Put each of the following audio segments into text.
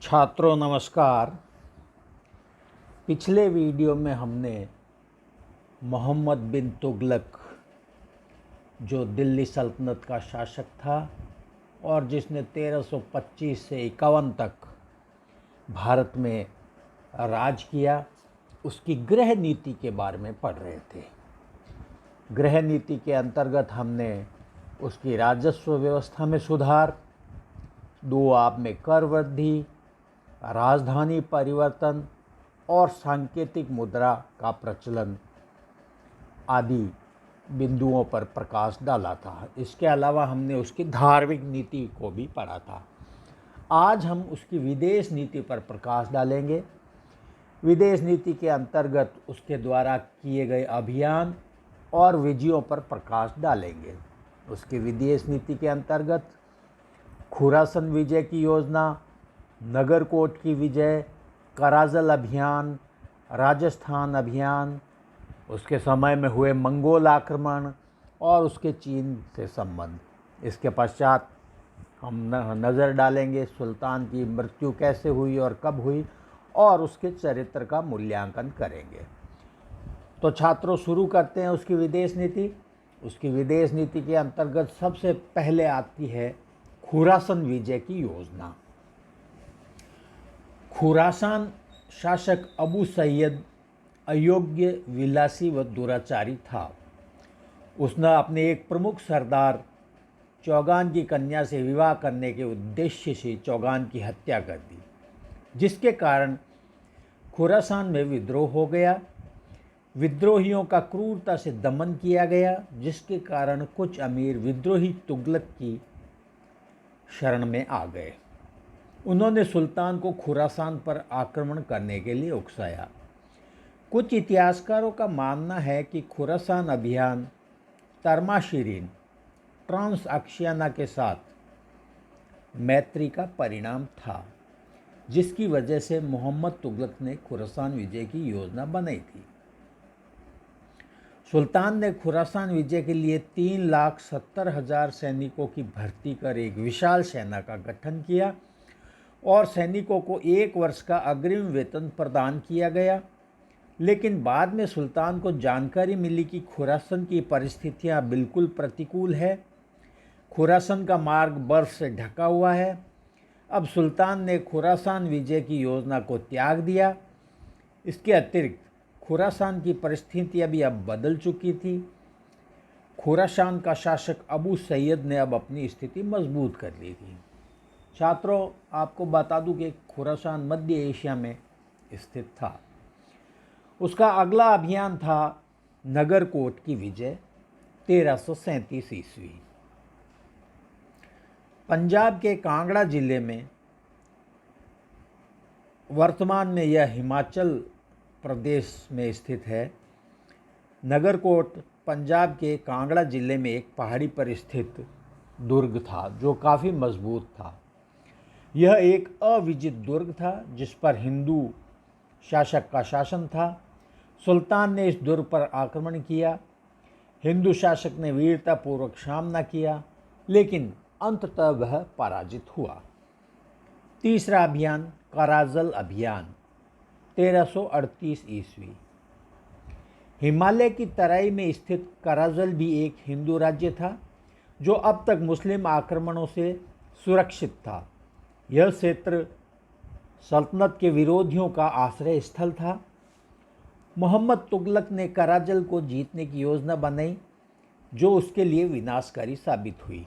छात्रों नमस्कार। पिछले वीडियो में हमने मोहम्मद बिन तुगलक, जो दिल्ली सल्तनत का शासक था और जिसने 1325 से 51 तक भारत में राज किया, उसकी गृह नीति के बारे में पढ़ रहे थे। गृह नीति के अंतर्गत हमने उसकी राजस्व व्यवस्था में सुधार, दुआब में कर वृद्धि, राजधानी परिवर्तन और सांकेतिक मुद्रा का प्रचलन आदि बिंदुओं पर प्रकाश डाला था। इसके अलावा हमने उसकी धार्मिक नीति को भी पढ़ा था। आज हम उसकी विदेश नीति पर प्रकाश डालेंगे। विदेश नीति के अंतर्गत उसके द्वारा किए गए अभियान और विजयों पर प्रकाश डालेंगे। उसकी विदेश नीति के अंतर्गत खुरासन विजय की योजना, नगरकोट की विजय, कराजल अभियान, राजस्थान अभियान, उसके समय में हुए मंगोल आक्रमण और उसके चीन से संबंध। इसके पश्चात हम नज़र डालेंगे सुल्तान की मृत्यु कैसे हुई और कब हुई और उसके चरित्र का मूल्यांकन करेंगे। तो छात्रों, शुरू करते हैं उसकी विदेश नीति। उसकी विदेश नीति के अंतर्गत सबसे पहले आती है खुरासन विजय की योजना। खुरासान शासक अबू सैयद अयोग्य, विलासी व दुराचारी था। उसने अपने एक प्रमुख सरदार चौगान की कन्या से विवाह करने के उद्देश्य से चौगान की हत्या कर दी, जिसके कारण खुरासान में विद्रोह हो गया। विद्रोहियों का क्रूरता से दमन किया गया, जिसके कारण कुछ अमीर विद्रोही तुगलक की शरण में आ गए। उन्होंने सुल्तान को खुरासान पर आक्रमण करने के लिए उकसाया। कुछ इतिहासकारों का मानना है कि खुरासान अभियान तर्माशिरीन, ट्रांस अक्शियाना के साथ मैत्री का परिणाम था, जिसकी वजह से मोहम्मद तुगलक ने खुरासान विजय की योजना बनाई थी। सुल्तान ने खुरासान विजय के लिए 3,70,000 सैनिकों की भर्ती कर एक विशाल सेना का गठन किया और सैनिकों को 1 वर्ष का अग्रिम वेतन प्रदान किया गया। लेकिन बाद में सुल्तान को जानकारी मिली कि खुरासन की परिस्थितियां बिल्कुल प्रतिकूल है। खुरासन का मार्ग बर्फ से ढका हुआ है। अब सुल्तान ने खुरासान विजय की योजना को त्याग दिया। इसके अतिरिक्त खुरासान की परिस्थितियां भी अब बदल चुकी थी। खुरासान का शासक अबू सैयद ने अब अपनी स्थिति मजबूत कर ली थी। छात्रों, आपको बता दूं कि खुरासान मध्य एशिया में स्थित था। उसका अगला अभियान था नगरकोट की विजय 1337 ईस्वी। पंजाब के कांगड़ा जिले में, वर्तमान में यह हिमाचल प्रदेश में स्थित है, नगरकोट पंजाब के कांगड़ा जिले में एक पहाड़ी पर स्थित दुर्ग था जो काफ़ी मजबूत था। यह एक अविजित दुर्ग था जिस पर हिंदू शासक का शासन था। सुल्तान ने इस दुर्ग पर आक्रमण किया। हिंदू शासक ने वीरतापूर्वक सामना किया, लेकिन अंततः वह पराजित हुआ। तीसरा अभियान कराजल अभियान 1338 ईस्वी। हिमालय की तराई में स्थित कराजल भी एक हिंदू राज्य था जो अब तक मुस्लिम आक्रमणों से सुरक्षित था। यह क्षेत्र सल्तनत के विरोधियों का आश्रय स्थल था। मोहम्मद तुगलक ने कराजल को जीतने की योजना बनाई, जो उसके लिए विनाशकारी साबित हुई।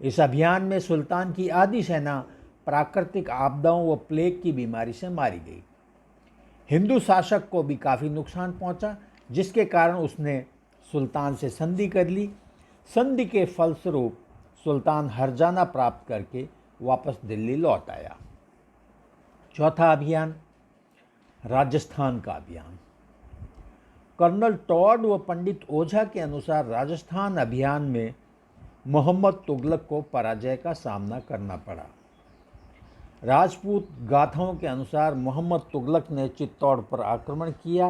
इस अभियान में सुल्तान की आधी सेना प्राकृतिक आपदाओं व प्लेग की बीमारी से मारी गई। हिंदू शासक को भी काफ़ी नुकसान पहुंचा, जिसके कारण उसने सुल्तान से संधि कर ली। संधि के फलस्वरूप सुल्तान हर्जाना प्राप्त करके वापस दिल्ली लौट आया। चौथा अभियान राजस्थान का अभियान। कर्नल टॉड व पंडित ओझा के अनुसार राजस्थान अभियान में मोहम्मद तुगलक को पराजय का सामना करना पड़ा। राजपूत गाथाओं के अनुसार मोहम्मद तुगलक ने चित्तौड़ पर आक्रमण किया,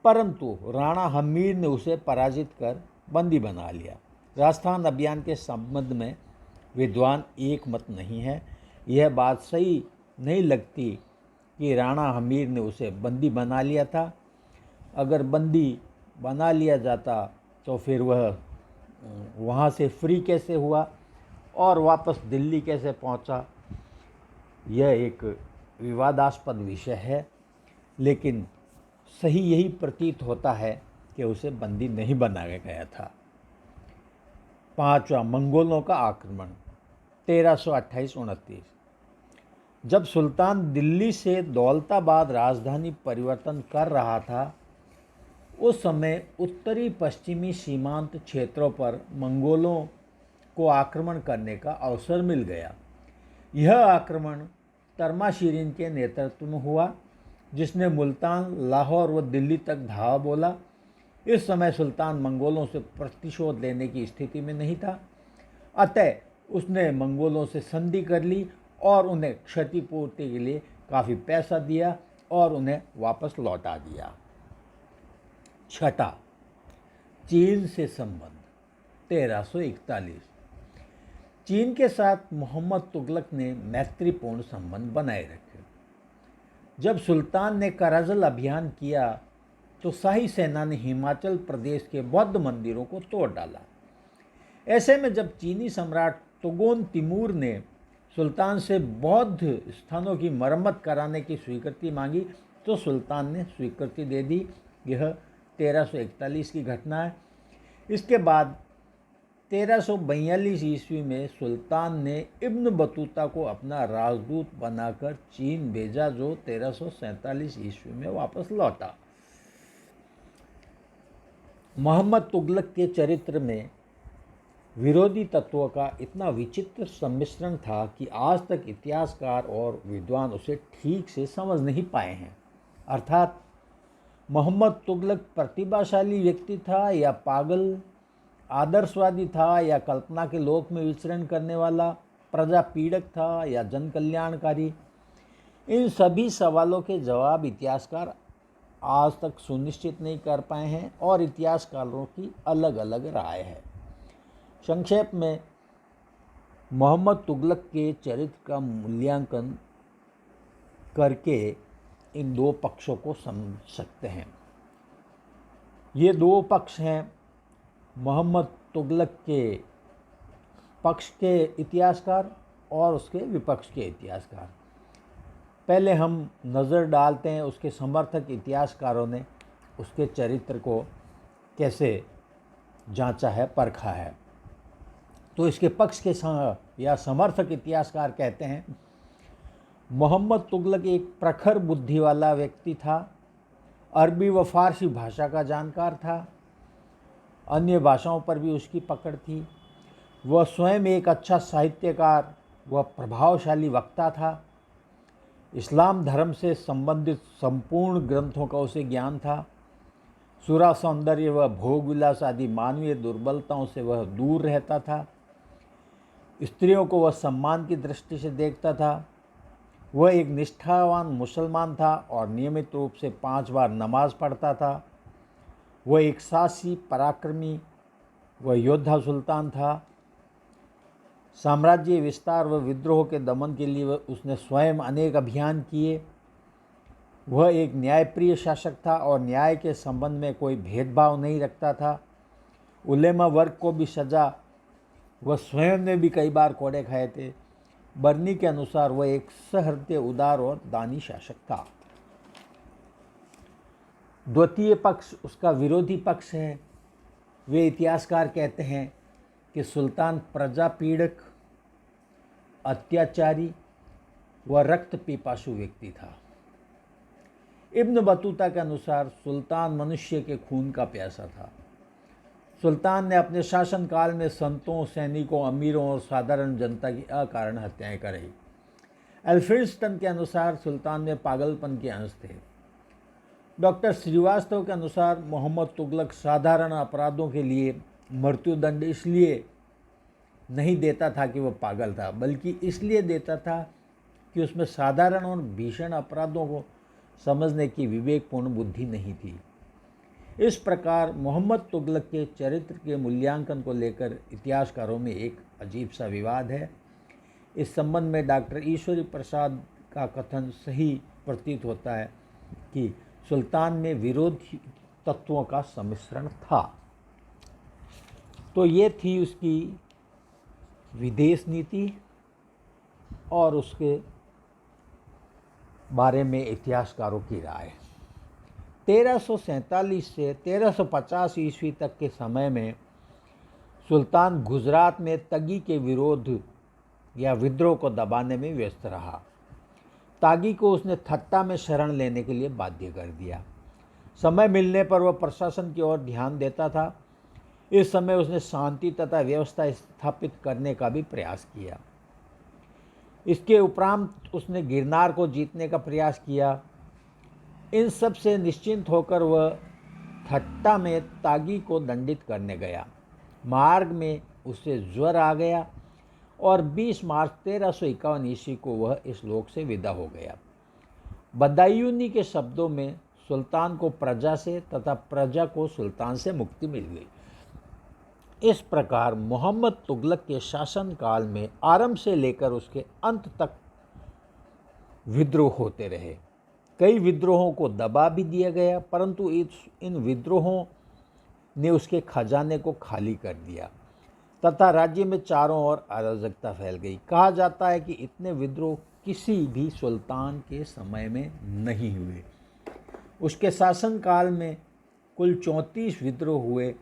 परंतु राणा हमीर ने उसे पराजित कर बंदी बना लिया। राजस्थान अभियान के संबंध में विद्वान एक मत नहीं है। यह बात सही नहीं लगती कि राणा हमीर ने उसे बंदी बना लिया था। अगर बंदी बना लिया जाता तो फिर वह वहाँ से फ्री कैसे हुआ और वापस दिल्ली कैसे पहुँचा, यह एक विवादास्पद विषय है। लेकिन सही यही प्रतीत होता है कि उसे बंदी नहीं बनाया गया था। पांचवा, मंगोलों का आक्रमण 1328-29। जब सुल्तान दिल्ली से दौलताबाद राजधानी परिवर्तन कर रहा था, उस समय उत्तरी पश्चिमी सीमांत क्षेत्रों पर मंगोलों को आक्रमण करने का अवसर मिल गया। यह आक्रमण तर्माशीरिन के नेतृत्व में हुआ, जिसने मुल्तान, लाहौर व दिल्ली तक धावा बोला। इस समय सुल्तान मंगोलों से प्रतिशोध लेने की स्थिति में नहीं था, अतः उसने मंगोलों से संधि कर ली और उन्हें क्षतिपूर्ति के लिए काफ़ी पैसा दिया और उन्हें वापस लौटा दिया। छठा, चीन से संबंध 1341। चीन के साथ मोहम्मद तुगलक ने मैत्रीपूर्ण संबंध बनाए रखे। जब सुल्तान ने कराजल अभियान किया तो शाही सेना ने हिमाचल प्रदेश के बौद्ध मंदिरों को तोड़ डाला। ऐसे में जब चीनी सम्राट तुगोन तिमूर ने सुल्तान से बौद्ध स्थानों की मरम्मत कराने की स्वीकृति मांगी तो सुल्तान ने स्वीकृति दे दी। यह 1341 की घटना है। इसके बाद 1342 ईस्वी में सुल्तान ने इब्न बतूता को अपना राजदूत बनाकर चीन भेजा, जो 1347 ईस्वी में वापस लौटा। मोहम्मद तुगलक के चरित्र में विरोधी तत्वों का इतना विचित्र सम्मिश्रण था कि आज तक इतिहासकार और विद्वान उसे ठीक से समझ नहीं पाए हैं। अर्थात मोहम्मद तुगलक प्रतिभाशाली व्यक्ति था या पागल, आदर्शवादी था या कल्पना के लोक में विचरण करने वाला, प्रजा पीड़क था या जन कल्याणकारी। इन सभी सवालों के जवाब इतिहासकार आज तक सुनिश्चित नहीं कर पाए हैं और इतिहासकारों की अलग अलग राय है। संक्षेप में मोहम्मद तुगलक के चरित्र का मूल्यांकन करके इन दो पक्षों को समझ सकते हैं। ये दो पक्ष हैं, मोहम्मद तुगलक के पक्ष के इतिहासकार और उसके विपक्ष के इतिहासकार। पहले हम नज़र डालते हैं उसके समर्थक इतिहासकारों ने उसके चरित्र को कैसे जांचा है, परखा है। तो इसके पक्ष के या समर्थक इतिहासकार कहते हैं, मोहम्मद तुगलक एक प्रखर बुद्धि वाला व्यक्ति था। अरबी व फारसी भाषा का जानकार था, अन्य भाषाओं पर भी उसकी पकड़ थी। वह स्वयं एक अच्छा साहित्यकार व प्रभावशाली वक्ता था। इस्लाम धर्म से संबंधित संपूर्ण ग्रंथों का उसे ज्ञान था। सुरा सौंदर्य व भोग विलास आदि मानवीय दुर्बलताओं से वह दूर रहता था। स्त्रियों को वह सम्मान की दृष्टि से देखता था। वह एक निष्ठावान मुसलमान था और नियमित रूप से 5 बार नमाज पढ़ता था। वह एक साहसी, पराक्रमी व योद्धा सुल्तान था। साम्राज्य विस्तार व विद्रोह के दमन के लिए उसने स्वयं अनेक अभियान किए। वह एक न्यायप्रिय शासक था और न्याय के संबंध में कोई भेदभाव नहीं रखता था। उलेमा वर्ग को भी सजा वह स्वयं ने भी कई बार कोड़े खाए थे। बर्नी के अनुसार वह एक सहृदय, उदार और दानी शासक था। द्वितीय पक्ष उसका विरोधी पक्ष है। वे इतिहासकार कहते हैं कि सुल्तान प्रजा पीड़क, अत्याचारी व रक्त पिपासु व्यक्ति था। इब्न बतूता के अनुसार सुल्तान मनुष्य के खून का प्यासा था। सुल्तान ने अपने शासनकाल में संतों, सैनिकों, अमीरों और साधारण जनता की अकारण हत्याएं कराई। एल्फिंस्टन के अनुसार सुल्तान में पागलपन के अंश थे। डॉक्टर श्रीवास्तव के अनुसार मोहम्मद तुगलक साधारण अपराधों के लिए मृत्युदंड इसलिए नहीं देता था कि वह पागल था, बल्कि इसलिए देता था कि उसमें साधारण और भीषण अपराधों को समझने की विवेकपूर्ण बुद्धि नहीं थी। इस प्रकार मोहम्मद तुगलक के चरित्र के मूल्यांकन को लेकर इतिहासकारों में एक अजीब सा विवाद है। इस संबंध में डॉक्टर ईश्वरी प्रसाद का कथन सही प्रतीत होता है कि सुल्तान में विरोधी तत्वों का सम्मिश्रण था। तो ये थी उसकी विदेश नीति और उसके बारे में इतिहासकारों की राय। 1347 से 1350 ईस्वी तक के समय में सुल्तान गुजरात में तगी के विरोध या विद्रोह को दबाने में व्यस्त रहा। तागी को उसने थट्टा में शरण लेने के लिए बाध्य कर दिया। समय मिलने पर वह प्रशासन की ओर ध्यान देता था। इस समय उसने शांति तथा व्यवस्था स्थापित करने का भी प्रयास किया। इसके उपरांत उसने गिरनार को जीतने का प्रयास किया। इन सब से निश्चिंत होकर वह थट्टा में तागी को दंडित करने गया। मार्ग में उसे ज्वर आ गया और 20 मार्च 1351 ईस्वी को वह इस लोक से विदा हो गया। बदायूनी के शब्दों में सुल्तान को प्रजा से तथा प्रजा को सुल्तान से मुक्ति मिल गई। इस प्रकार मोहम्मद तुगलक के शासनकाल में आरंभ से लेकर उसके अंत तक विद्रोह होते रहे। कई विद्रोहों को दबा भी दिया गया, परंतु इन विद्रोहों ने उसके खजाने को खाली कर दिया तथा राज्य में चारों ओर अराजकता फैल गई। कहा जाता है कि इतने विद्रोह किसी भी सुल्तान के समय में नहीं हुए। उसके शासनकाल में कुल 34 विद्रोह हुए,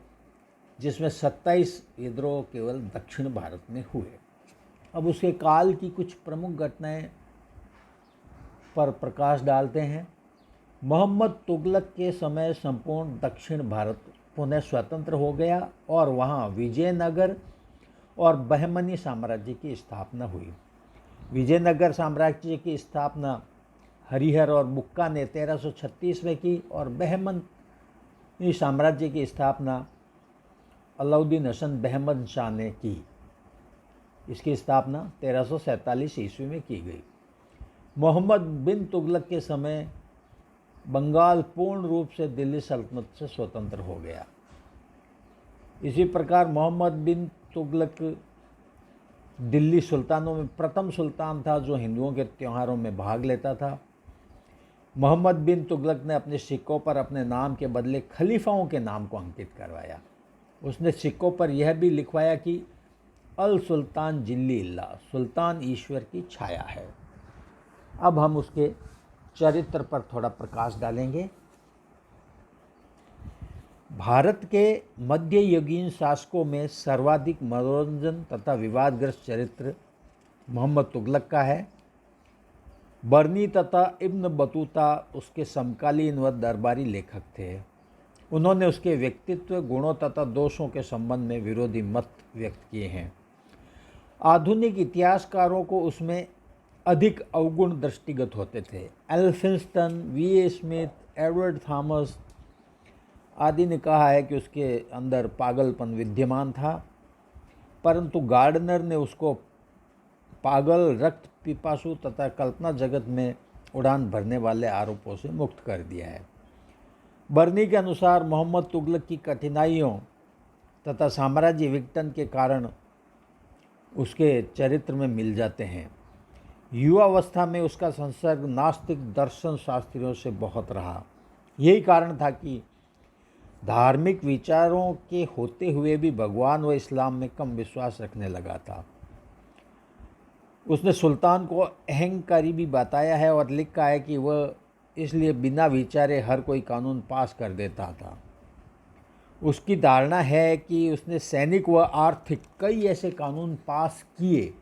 जिसमें 27 विद्रोह केवल दक्षिण भारत में हुए। अब उसके काल की कुछ प्रमुख घटनाएं पर प्रकाश डालते हैं। मोहम्मद तुगलक के समय संपूर्ण दक्षिण भारत पुनः स्वतंत्र हो गया और वहाँ विजयनगर और बहमनी साम्राज्य की स्थापना हुई। विजयनगर साम्राज्य की स्थापना हरिहर और बुक्का ने 1336 में की और बहमनी साम्राज्य की स्थापना अलाउद्दीन हसन बहमन शाह ने की। इसकी स्थापना 1347 ईस्वी में की गई। मोहम्मद बिन तुगलक के समय बंगाल पूर्ण रूप से दिल्ली सल्तनत से स्वतंत्र हो गया। इसी प्रकार मोहम्मद बिन तुगलक दिल्ली सुल्तानों में प्रथम सुल्तान था जो हिंदुओं के त्योहारों में भाग लेता था। मोहम्मद बिन तुगलक ने अपने सिक्कों पर अपने नाम के बदले खलीफाओं के नाम को अंकित करवाया। उसने सिक्कों पर यह भी लिखवाया कि अल सुल्तान जिल्लिल्लाह, सुल्तान ईश्वर की छाया है। अब हम उसके चरित्र पर थोड़ा प्रकाश डालेंगे। भारत के मध्ययुगीन शासकों में सर्वाधिक मनोरंजन तथा विवादग्रस्त चरित्र मोहम्मद तुगलक का है। बर्नी तथा इब्न बतूता उसके समकालीन व दरबारी लेखक थे। उन्होंने उसके व्यक्तित्व, गुणों तथा दोषों के संबंध में विरोधी मत व्यक्त किए हैं। आधुनिक इतिहासकारों को उसमें अधिक अवगुण दृष्टिगत होते थे। Elphinstone, VA. Smith, Edward Thomas आदि ने कहा है कि उसके अंदर पागलपन विद्यमान था, परंतु गार्डनर ने उसको पागल, रक्त पिपासु तथा कल्पना जगत में उड़ान भरने वाले आरोपों से मुक्त कर दिया है। बर्नी के अनुसार मोहम्मद तुगलक की कठिनाइयों तथा साम्राज्य विघटन के कारण उसके चरित्र में मिल जाते हैं। युवावस्था में उसका संसर्ग नास्तिक दर्शन शास्त्रियों से बहुत रहा। यही कारण था कि धार्मिक विचारों के होते हुए भी भगवान व इस्लाम में कम विश्वास रखने लगा था। उसने सुल्तान को अहंकारी भी बताया है और लिखा है कि वह इसलिए बिना विचारे हर कोई कानून पास कर देता था। उसकी धारणा है कि उसने सैनिक व आर्थिक कई ऐसे कानून पास किए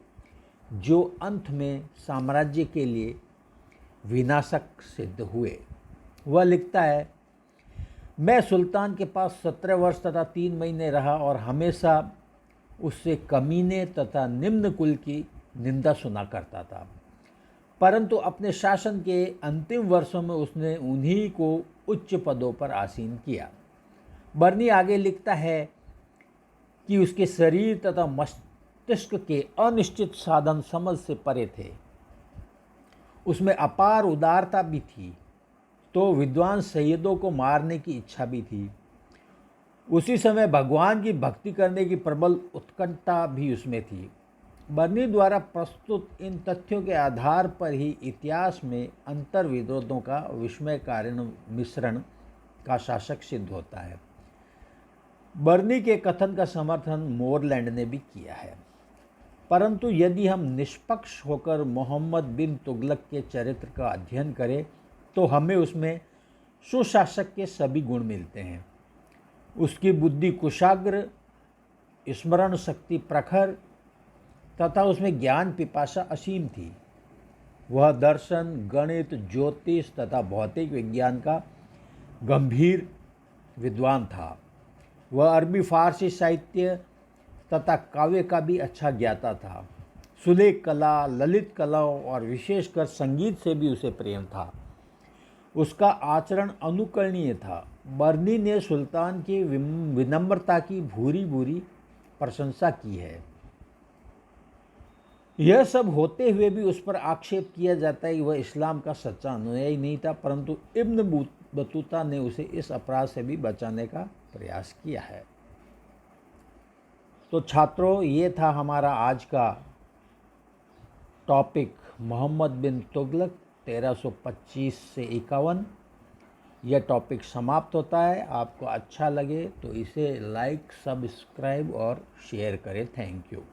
जो अंत में साम्राज्य के लिए विनाशक सिद्ध हुए। वह लिखता है, मैं सुल्तान के पास 17 वर्ष तथा 3 महीने रहा और हमेशा उससे कमीने तथा निम्न कुल की निंदा सुना करता था, परंतु अपने शासन के अंतिम वर्षों में उसने उन्हीं को उच्च पदों पर आसीन किया। बर्नी आगे लिखता है कि उसके शरीर तथा मस्तिष्क के अनिश्चित साधन समझ से परे थे। उसमें अपार उदारता भी थी, तो विद्वान सैयदों को मारने की इच्छा भी थी। उसी समय भगवान की भक्ति करने की प्रबल उत्कंठा भी उसमें थी। बर्नी द्वारा प्रस्तुत इन तथ्यों के आधार पर ही इतिहास में अंतर्विरोधों का विस्मयकारी मिश्रण का शासक सिद्ध होता है। बर्नी के कथन का समर्थन मोरलैंड ने भी किया है, परंतु यदि हम निष्पक्ष होकर मोहम्मद बिन तुगलक के चरित्र का अध्ययन करें तो हमें उसमें सुशासक के सभी गुण मिलते हैं। उसकी बुद्धि कुशाग्र, स्मरण शक्ति प्रखर तथा उसमें ज्ञान पिपासा असीम थी। वह दर्शन, गणित, ज्योतिष तथा भौतिक विज्ञान का गंभीर विद्वान था। वह अरबी फारसी साहित्य तथा काव्य का भी अच्छा ज्ञाता था। सुलेख कला, ललित कलाओं और विशेषकर संगीत से भी उसे प्रेम था। उसका आचरण अनुकरणीय था। बर्नी ने सुल्तान की विनम्रता की भूरी भूरी प्रशंसा की है। यह सब होते हुए भी उस पर आक्षेप किया जाता है कि वह इस्लाम का सच्चा अनुयायी नहीं था, परंतु इब्न बतूता ने उसे इस अपराध से भी बचाने का प्रयास किया है। तो छात्रों, ये था हमारा आज का टॉपिक मोहम्मद बिन तुगलक 1325 से 51। यह टॉपिक समाप्त होता है। आपको अच्छा लगे तो इसे लाइक, सब्सक्राइब और शेयर करें। Thank you.